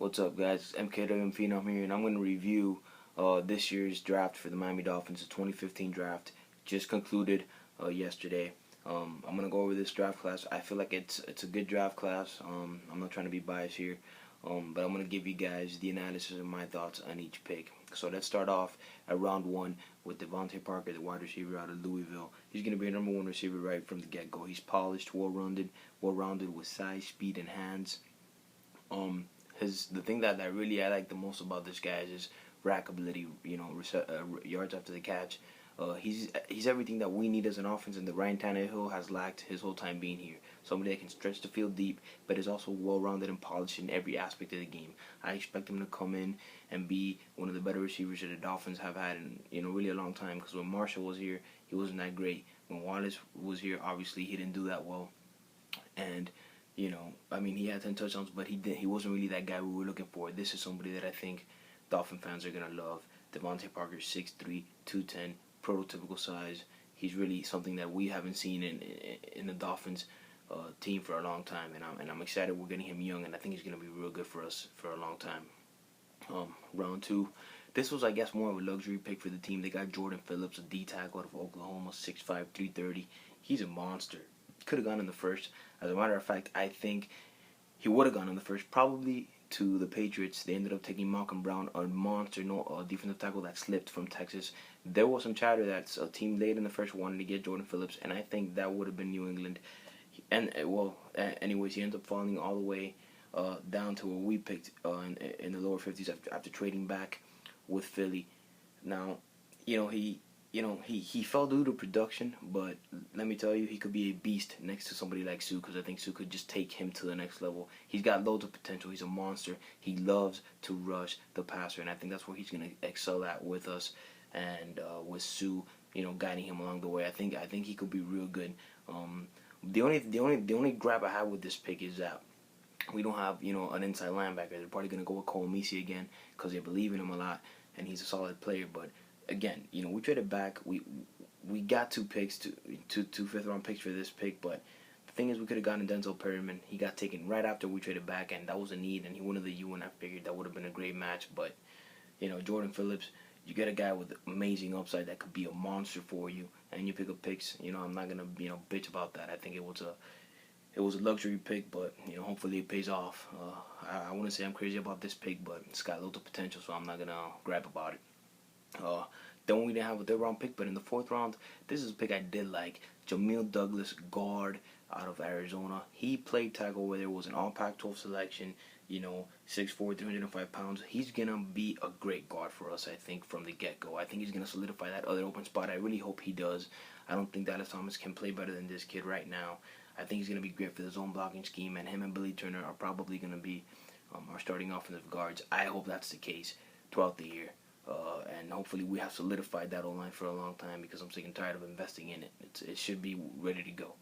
What's up, guys? It's MKW Phenom here, and I'm going to review this year's draft for the Miami Dolphins. The 2015 draft just concluded yesterday. I'm going to go over this draft class. I feel like it's a good draft class. I'm not trying to be biased here, but I'm going to give you guys the analysis and my thoughts on each pick. So let's start off at round one with Devontae Parker, the wide receiver out of Louisville. He's going to be a number one receiver right from the get-go. He's polished, well-rounded with size, speed, and hands. The thing that I like the most about this guy is his rack ability. Yards after the catch. He's everything that we need as an offense, and that Ryan Tannehill has lacked his whole time being here. Somebody that can stretch the field deep, but is also well-rounded and polished in every aspect of the game. I expect him to come in and be one of the better receivers that the Dolphins have had in really a long time. Because when Marshall was here, he wasn't that great. When Wallace was here, obviously he didn't do that well, and he had 10 touchdowns, but he wasn't really that guy we were looking for. This is somebody that I think Dolphin fans are going to love. Devontae Parker, 6'3", 210, prototypical size. He's really something that we haven't seen in the Dolphins team for a long time, and I'm excited we're getting him young, and I think he's going to be real good for us for a long time. Round two. This was, I guess, more of a luxury pick for the team. They got Jordan Phillips, a D tackle out of Oklahoma, 6'5", 330. He's a monster. Could have gone in the first. As a matter of fact, I think he would have gone in the first, probably to the Patriots. They ended up taking Malcolm Brown, a monster, defensive tackle that slipped from Texas. There was some chatter that a team late in the first wanted to get Jordan Phillips, and I think that would have been New England. Anyways, he ended up falling all the way down to where we picked in the lower 50s after trading back with Philly. Now, he fell due to production, but let me tell you, he could be a beast next to somebody like Sue, because I think Sue could just take him to the next level. He's got loads of potential. He's a monster. He loves to rush the passer, and I think that's where he's going to excel at with us, and with Sue, guiding him along the way. I think he could be real good. The only grab I have with this pick is that we don't have an inside linebacker. They're probably going to go with Cole Messi again because they believe in him a lot, and he's a solid player, but again, we traded back. We got two fifth-round picks for this pick, but the thing is, we could have gotten Denzel Perryman. He got taken right after we traded back, and that was a need, and he wanted the U, and I figured that would have been a great match. But Jordan Phillips, you get a guy with amazing upside that could be a monster for you, and you pick up picks. I'm not gonna bitch about that. I think it was a luxury pick, but hopefully it pays off. I wouldn't say I'm crazy about this pick, but it's got loads of potential, so I'm not gonna grab about it. Then we didn't have a third-round pick, but in the fourth round, this is a pick I did like. Jamil Douglas, guard out of Arizona. He played tackle where there was an all-Pac-12 selection, 6'4", 305 pounds. He's going to be a great guard for us, I think, from the get-go. I think he's going to solidify that other open spot. I really hope he does. I don't think Dallas Thomas can play better than this kid right now. I think he's going to be great for the zone blocking scheme, and him and Billy Turner are probably going to be our starting offensive guards. I hope that's the case throughout the year. And hopefully we have solidified that O-line for a long time, because I'm sick and tired of investing in it. It should be ready to go.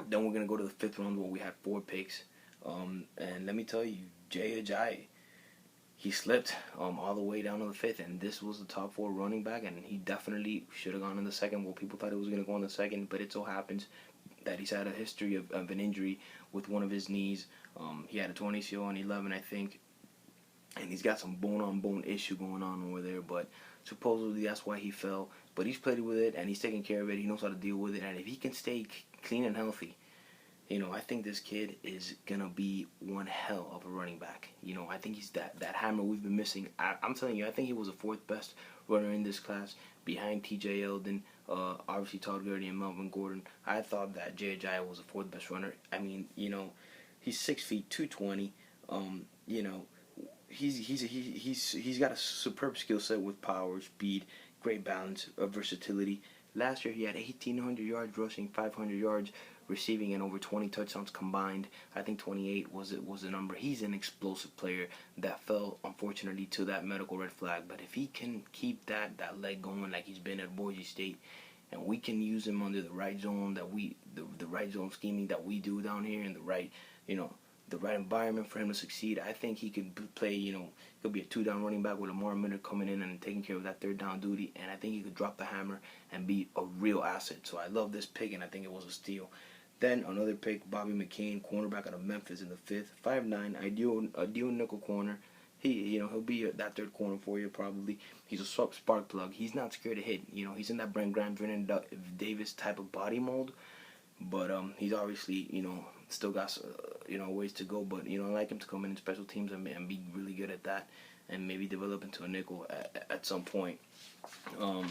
Then we're going to go to the fifth round where we had 4 picks. And let me tell you, Jay Ajayi, he slipped all the way down to the 5th, and this was the top 4 running back, and he definitely should have gone in the 2nd. Well, people thought he was going to go in the 2nd, but it so happens that he's had a history of an injury with one of his knees. He had a torn ACL on 11, I think. And he's got some bone-on-bone issue going on over there, but supposedly that's why he fell. But he's played with it, and he's taking care of it. He knows how to deal with it, and if he can stay clean and healthy, I think this kid is going to be one hell of a running back. I think he's that hammer we've been missing. I'm telling you, I think he was the 4th best runner in this class, behind T.J. Yeldon, obviously Todd Gurley and Melvin Gordon. I thought that Jay Ajayi was the 4th best runner. I mean, he's 6 feet, 220, He's got a superb skill set with power, speed, great balance, versatility. Last year he had 1,800 yards rushing, 500 yards receiving, and over 20 touchdowns combined. I think 28 was the number. He's an explosive player that fell, unfortunately, to that medical red flag. But if he can keep that leg going like he's been at Boise State, and we can use him under the right zone the right zone scheming that we do down here, and the right environment for him to succeed, I think he could play, he'll be a 2-down running back with Lamar Miller coming in and taking care of that 3rd-down duty, and I think he could drop the hammer and be a real asset. So I love this pick, and I think it was a steal. Then another pick, Bobby McCain, cornerback out of Memphis in the fifth, 5'9", ideal nickel corner. He'll be that third corner for you probably. He's a spark plug. He's not scared to hit. He's in that Brent Graham, Vernon Davis type of body mold, but he's obviously still got ways to go. But I like him to come in special teams and be really good at that, and maybe develop into a nickel at some point. And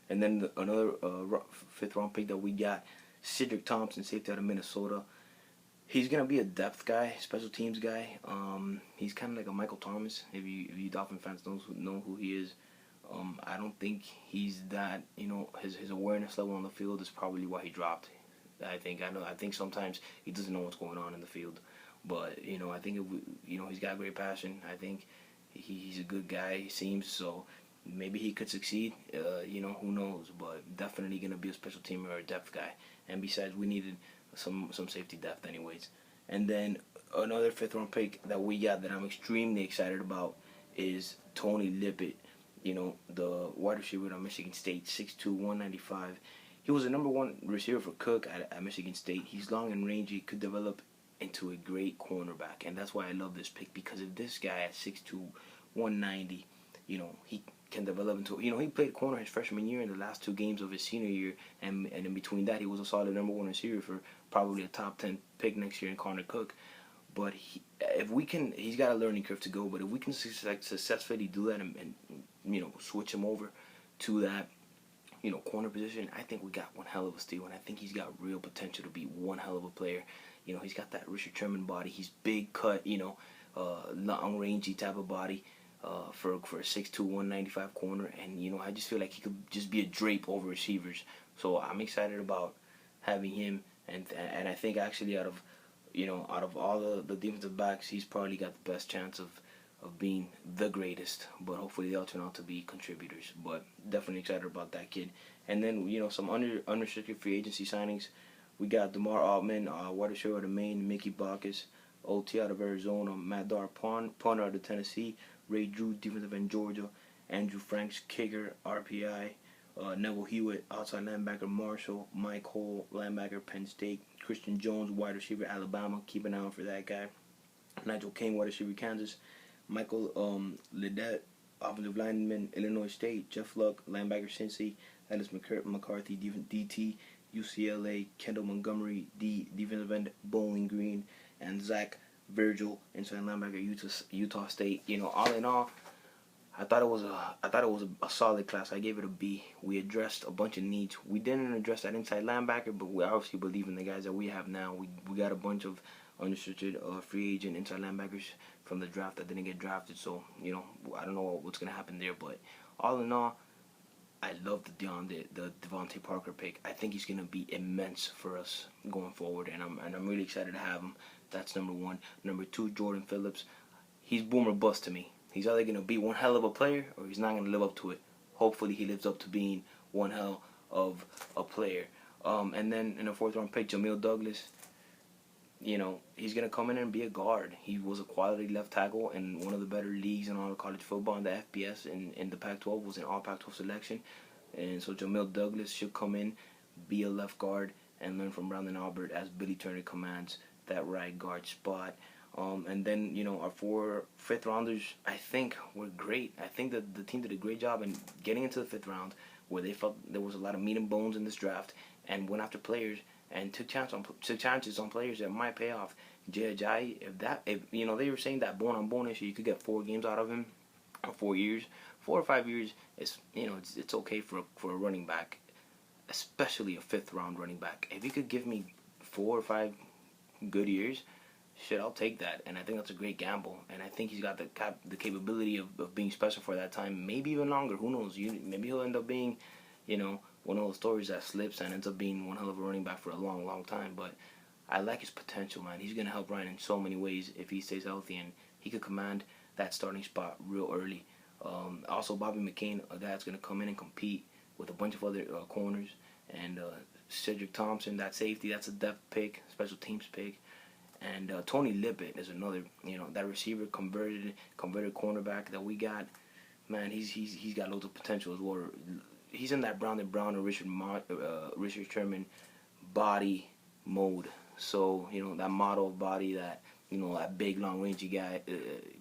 then another fifth round pick that we got, Cedric Thompson, safety out of Minnesota. He's gonna be a depth guy, special teams guy. He's kind of like a Michael Thomas. If you Dolphin fans know who he is, I don't think he's that. His awareness level on the field is probably why he dropped. I think sometimes he doesn't know what's going on in the field, but I think he's got great passion. I think he's a good guy. He seems so. Maybe he could succeed. Who knows? But definitely gonna be a special teamer or a depth guy. And besides, we needed some safety depth anyways. And then another fifth round pick that we got that I'm extremely excited about is Tony Lippett, the wide receiver at Michigan State, 6'2", 195. He was the number one receiver for Cook at Michigan State. He's long and rangy, could develop into a great cornerback, and that's why I love this pick, because if this guy at 6'2", 190, he can develop into, he played corner his freshman year in the last 2 games of his senior year, and in between that he was a solid number 1 receiver for probably a top 10 pick next year in Connor Cook. But he's got a learning curve to go, but if we can successfully do that and switch him over to that corner position, I think we got one hell of a steal, and I think he's got real potential to be one hell of a player. He's got that Richard Sherman body. He's big cut, long rangy type of body. For a 6'2", 195 corner, and I just feel like he could just be a drape over receivers. So I'm excited about having him, and I think actually out of all the defensive backs, he's probably got the best chance of being the greatest. But hopefully they'll turn out to be contributors. But definitely excited about that kid. And then some unrestricted free agency signings. We got DeMar Altman, wide receiver out of Maine, Mickey Bacchus, OT out of Arizona, Matt Dar, punter out of Tennessee, Ray Drew, defensive end, Georgia, Andrew Franks, kicker, RPI, Neville Hewitt, outside linebacker, Marshall, Mike Hole, linebacker, Penn State, Christian Jones, wide receiver, Alabama, keep an eye out for that guy, Nigel King, wide receiver, Kansas, Michael Ledet, offensive lineman, Illinois State, Jeff Luck, linebacker, Cincy, Ellis McCarthy, DT, UCLA, Kendall Montgomery, defensive end, Bowling Green, and Zach Virgil, inside linebacker, Utah State. All in all, I thought it was a solid class. I gave it a B. We addressed a bunch of needs. We didn't address that inside linebacker, but we obviously believe in the guys that we have now. We got a bunch of unrestricted free agent inside linebackers from the draft that didn't get drafted. So I don't know what's gonna happen there, but all in all, I love the Devontae Parker pick. I think he's gonna be immense for us going forward, and I'm really excited to have him. That's number 1. Number 2, Jordan Phillips. He's boom or bust to me. He's either going to be one hell of a player or he's not going to live up to it. Hopefully he lives up to being one hell of a player. And then in the 4th round pick, Jamil Douglas. He's going to come in and be a guard. He was a quality left tackle in one of the better leagues in all of college football. In the FBS in the Pac-12 was an all Pac-12 selection. And so Jamil Douglas should come in, be a left guard, and learn from Brandon Albert as Billy Turner commands that right guard spot. And then our 4 fifth rounders, I think, were great. I think that the team did a great job in getting into the 5th round, where they felt there was a lot of meat and bones in this draft, and went after players and took chances on players that might pay off. Jay Ajayi, if they were saying that bone-on-bone issue, you could get 4 games out of him, or 4 years, 4 or 5 years. It's okay for a running back, especially a 5th round running back. If you could give me 4 or 5 good years, shit, I'll take that. And I think that's a great gamble, and I think he's got the capability of being special for that time, maybe even longer. Who knows? Maybe he'll end up being one of those stories that slips and ends up being one hell of a running back for a long time. But I like his potential, man. He's gonna help Ryan in so many ways if he stays healthy, and he could command that starting spot real early. Also Bobby McCain, a guy that's gonna come in and compete with a bunch of other corners, and Cedric Thompson, that safety, that's a depth pick, special teams pick. And Tony Lippett is another, that receiver converted cornerback that we got. Man, he's got loads of potential as well. He's in that Brown and Richard Sherman body mode. So, that model of body, that, that big, long-range guy,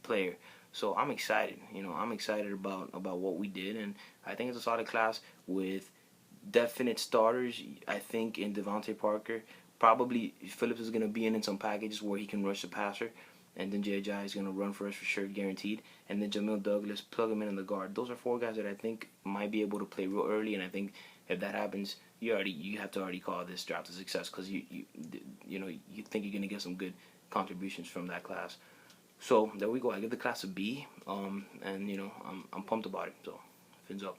player. So I'm excited. I'm excited about what we did, and I think it's a solid class with definite starters. I think in Devontae Parker, probably Phillips is going to be in some packages where he can rush the passer, and then J.J. is going to run for us for sure, guaranteed. And then Jamil Douglas, plug him in the guard. Those are four guys that I think might be able to play real early, and I think if that happens, you have to already call this draft a success, because you think you're going to get some good contributions from that class. So there we go. I give the class a B, and I'm pumped about it. So fins up.